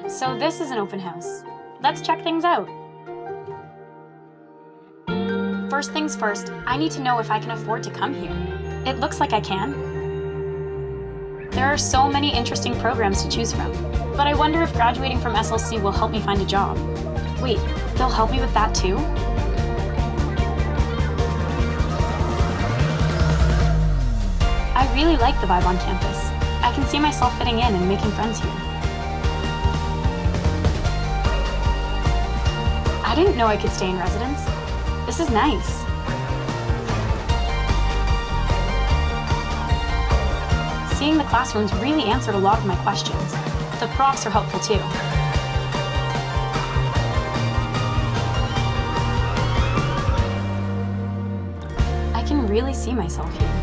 So this is an open house. Let's check things out. First things first, I need to know if I can afford to come here. It looks like I can. There are so many interesting programs to choose from, but I wonder if graduating from SLC will help me find a job. Wait, they'll help me with that too? I really like the vibe on campus. I can see myself fitting in and making friends here. I didn't know I could stay in residence. This is nice. Seeing the classrooms really answered a lot of my questions. The profs are helpful too. I can really see myself here.